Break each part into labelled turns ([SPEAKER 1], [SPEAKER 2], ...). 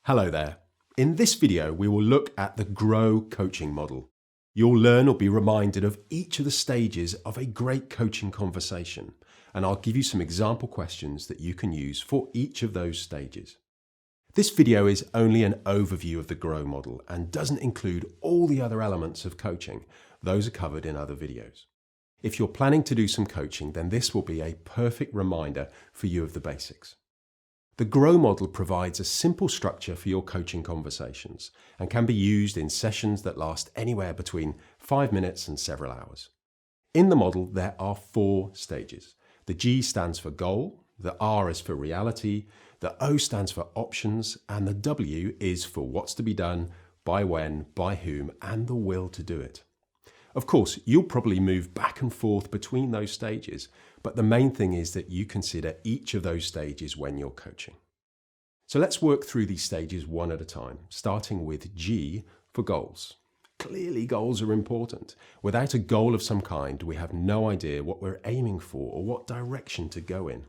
[SPEAKER 1] Hello there. In this video, we will look at the GROW coaching model. You'll learn or be reminded of each of the stages of a great coaching conversation, and I'll give you some example questions that you can use for each of those stages. This video is only an overview of the GROW model and doesn't include all the other elements of coaching. Those are covered in other videos. If you're planning to do some coaching, then this will be a perfect reminder for you of the basics. The GROW model provides a simple structure for your coaching conversations and can be used in sessions that last anywhere between 5 minutes and several hours. In the model, there are 4 stages. The G stands for goal, the R is for reality, the O stands for options, and the W is for what's to be done, by when, by whom, and the will to do it. Of course, you'll probably move back and forth between those stages, but the main thing is that you consider each of those stages when you're coaching. So let's work through these stages one at a time, starting with G for goals. Clearly, goals are important. Without a goal of some kind, we have no idea what we're aiming for or what direction to go in.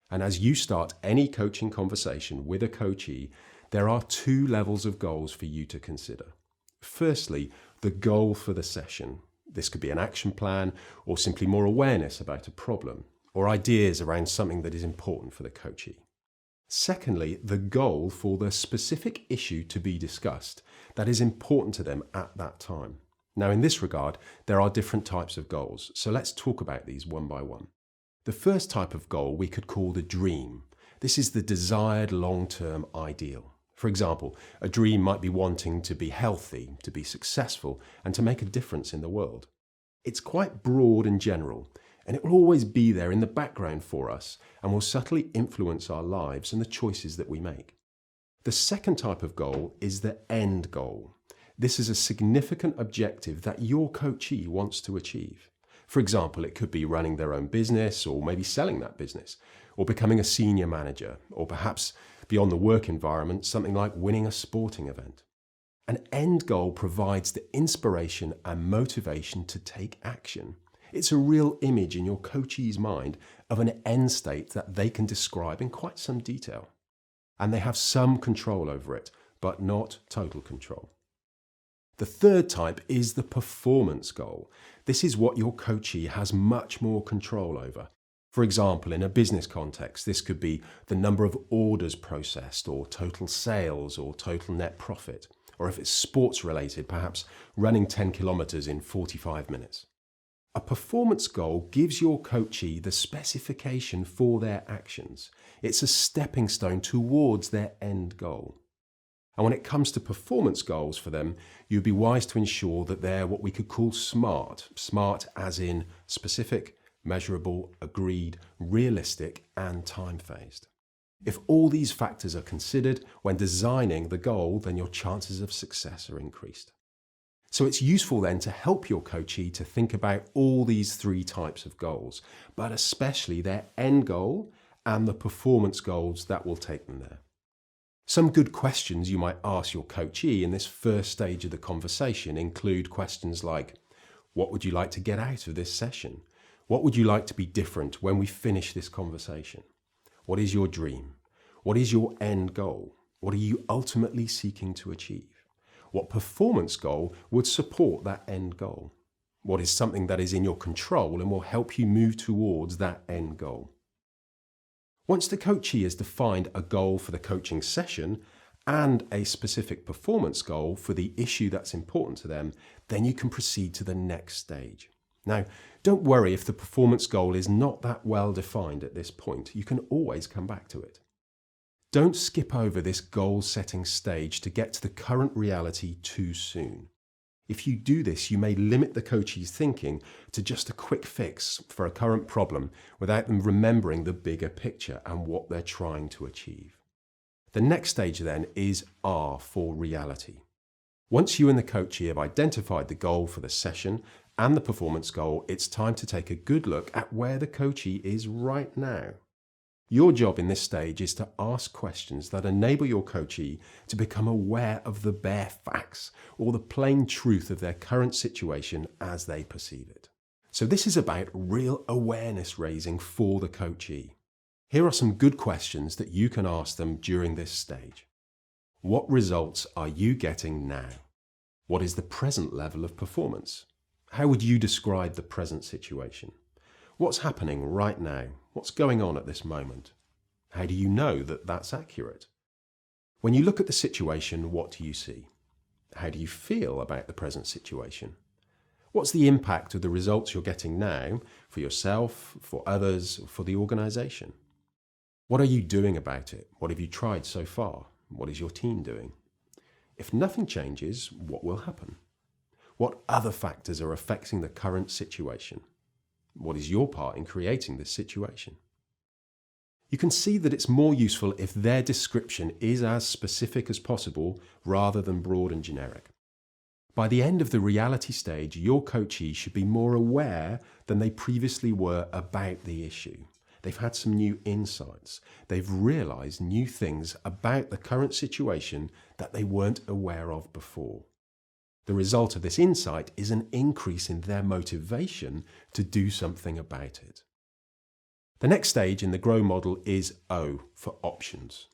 [SPEAKER 1] And as you start any coaching conversation with a coachee, there are 2 levels of goals for you to consider. Firstly, the goal for the session. This could be an action plan or simply more awareness about a problem or ideas around something that is important for the coachee. Secondly, the goal for the specific issue to be discussed that is important to them at that time. Now, in this regard, there are different types of goals, so let's talk about these one by one. The first type of goal we could call the dream. This is the desired long-term ideal. For example, a dream might be wanting to be healthy, to be successful, and to make a difference in the world. It's quite broad and general, and it will always be there in the background for us and will subtly influence our lives and the choices that we make. The second type of goal is the end goal. This is a significant objective that your coachee wants to achieve. For example, it could be running their own business or maybe selling that business, or becoming a senior manager, or perhaps beyond the work environment, something like winning a sporting event. An end goal provides the inspiration and motivation to take action. It's a real image in your coachee's mind of an end state that they can describe in quite some detail. And they have some control over it, but not total control. The third type is the performance goal. This is what your coachee has much more control over. For example, in a business context, this could be the number of orders processed, or total sales, or total net profit. Or if it's sports related, perhaps running 10 kilometers in 45 minutes. A performance goal gives your coachee the specification for their actions. It's a stepping stone towards their end goal. And when it comes to performance goals for them, you'd be wise to ensure that they're what we could call SMART. SMART as in specific, measurable, agreed, realistic, and time-phased. If all these factors are considered when designing the goal, then your chances of success are increased. So it's useful then to help your coachee to think about all these 3 types of goals, but especially their end goal and the performance goals that will take them there. Some good questions you might ask your coachee in this first stage of the conversation include questions like, what would you like to get out of this session? What would you like to be different when we finish this conversation? What is your dream? What is your end goal? What are you ultimately seeking to achieve? What performance goal would support that end goal? What is something that is in your control and will help you move towards that end goal? Once the coachee has defined a goal for the coaching session and a specific performance goal for the issue that's important to them, then you can proceed to the next stage. Now, don't worry if the performance goal is not that well defined at this point. You can always come back to it. Don't skip over this goal-setting stage to get to the current reality too soon. If you do this, you may limit the coachee's thinking to just a quick fix for a current problem without them remembering the bigger picture and what they're trying to achieve. The next stage then is R for reality. Once you and the coachee have identified the goal for the session and the performance goal, it's time to take a good look at where the coachee is right now. Your job in this stage is to ask questions that enable your coachee to become aware of the bare facts or the plain truth of their current situation as they perceive it. So this is about real awareness raising for the coachee. Here are some good questions that you can ask them during this stage. What results are you getting now? What is the present level of performance? How would you describe the present situation? What's happening right now? What's going on at this moment? How do you know that that's accurate? When you look at the situation, what do you see? How do you feel about the present situation? What's the impact of the results you're getting now for yourself, for others, for the organization? What are you doing about it? What have you tried so far? What is your team doing? If nothing changes, what will happen? What other factors are affecting the current situation? What is your part in creating this situation? You can see that it's more useful if their description is as specific as possible rather than broad and generic. By the end of the reality stage, your coachee should be more aware than they previously were about the issue. They've had some new insights. They've realized new things about the current situation that they weren't aware of before. The result of this insight is an increase in their motivation to do something about it. The next stage in the GROW model is O for options.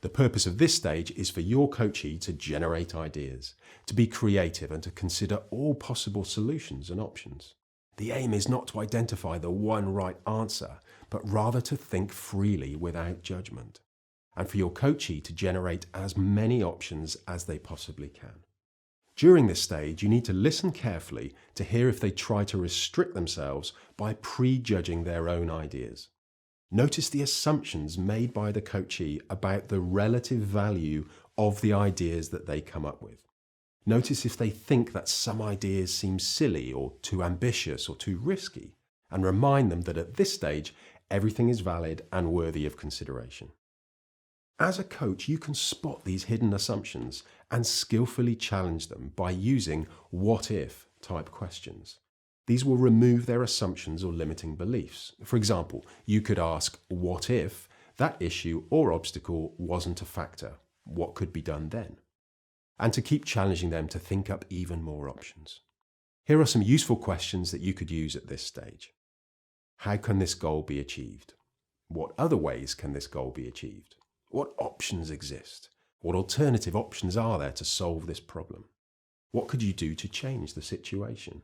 [SPEAKER 1] The purpose of this stage is for your coachee to generate ideas, to be creative and to consider all possible solutions and options. The aim is not to identify the one right answer, but rather to think freely without judgment, and for your coachee to generate as many options as they possibly can. During this stage, you need to listen carefully to hear if they try to restrict themselves by prejudging their own ideas. Notice the assumptions made by the coachee about the relative value of the ideas that they come up with. Notice if they think that some ideas seem silly or too ambitious or too risky, and remind them that at this stage, everything is valid and worthy of consideration. As a coach, you can spot these hidden assumptions and skillfully challenge them by using what-if type questions. These will remove their assumptions or limiting beliefs. For example, you could ask, what if that issue or obstacle wasn't a factor? What could be done then? And to keep challenging them to think up even more options. Here are some useful questions that you could use at this stage. How can this goal be achieved? What other ways can this goal be achieved? What options exist? What alternative options are there to solve this problem? What could you do to change the situation?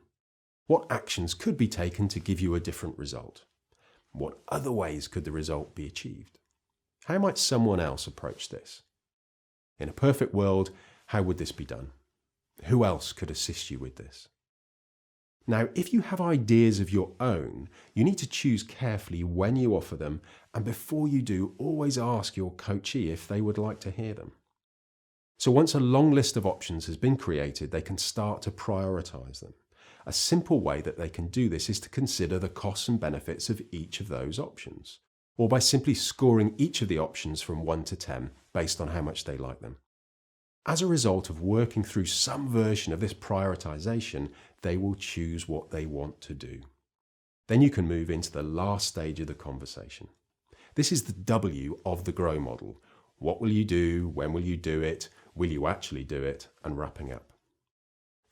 [SPEAKER 1] What actions could be taken to give you a different result? What other ways could the result be achieved? How might someone else approach this? In a perfect world, how would this be done? Who else could assist you with this? Now, if you have ideas of your own, you need to choose carefully when you offer them, and before you do, always ask your coachee if they would like to hear them. So once a long list of options has been created, they can start to prioritize them. A simple way that they can do this is to consider the costs and benefits of each of those options, or by simply scoring each of the options from 1 to 10 based on how much they like them. As a result of working through some version of this prioritization, they will choose what they want to do. Then you can move into the last stage of the conversation. This is the W of the GROW model. What will you do? When will you do it? Will you actually do it? And wrapping up.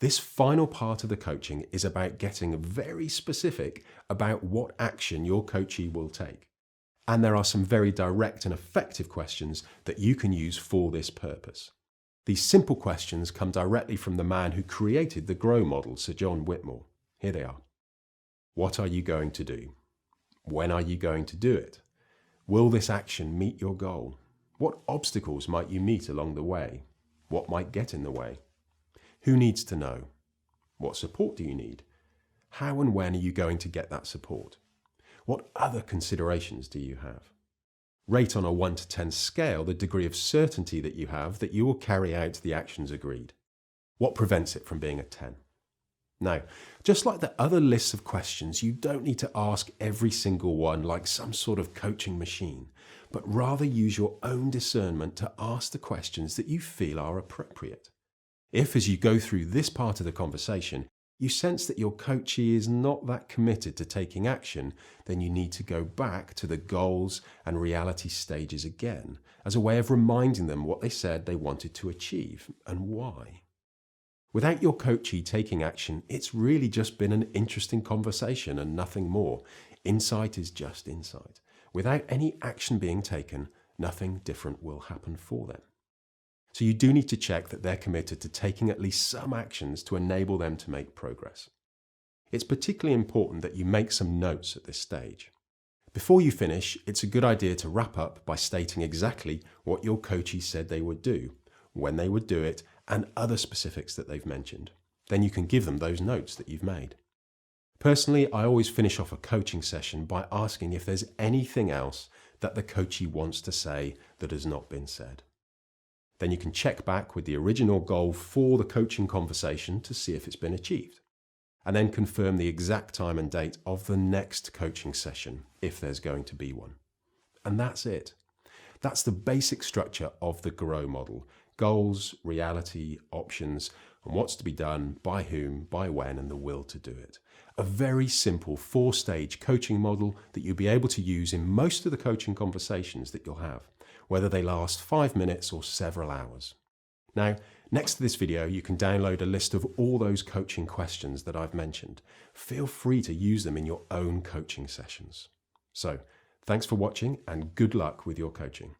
[SPEAKER 1] This final part of the coaching is about getting very specific about what action your coachee will take. And there are some very direct and effective questions that you can use for this purpose. These simple questions come directly from the man who created the GROW model, Sir John Whitmore. Here they are. What are you going to do? When are you going to do it? Will this action meet your goal? What obstacles might you meet along the way? What might get in the way? Who needs to know? What support do you need? How and when are you going to get that support? What other considerations do you have? Rate on a 1 to 10 scale the degree of certainty that you have that you will carry out the actions agreed. What prevents it from being a 10? Now, just like the other lists of questions, you don't need to ask every single one like some sort of coaching machine, but rather use your own discernment to ask the questions that you feel are appropriate. If, as you go through this part of the conversation, you sense that your coachee is not that committed to taking action, then you need to go back to the goals and reality stages again as a way of reminding them what they said they wanted to achieve and why. Without your coachee taking action, it's really just been an interesting conversation and nothing more. Insight is just insight. Without any action being taken, nothing different will happen for them. So you do need to check that they're committed to taking at least some actions to enable them to make progress. It's particularly important that you make some notes at this stage. Before you finish, it's a good idea to wrap up by stating exactly what your coachee said they would do, when they would do it, and other specifics that they've mentioned. Then you can give them those notes that you've made. Personally, I always finish off a coaching session by asking if there's anything else that the coachee wants to say that has not been said. Then you can check back with the original goal for the coaching conversation to see if it's been achieved, and then confirm the exact time and date of the next coaching session, if there's going to be one. And that's it. That's the basic structure of the GROW model: goals, reality, options, and what's to be done, by whom, by when, and the will to do it. A very simple 4-stage coaching model that you'll be able to use in most of the coaching conversations that you'll have, whether they last 5 minutes or several hours. Now, next to this video, you can download a list of all those coaching questions that I've mentioned. Feel free to use them in your own coaching sessions. So, thanks for watching and good luck with your coaching.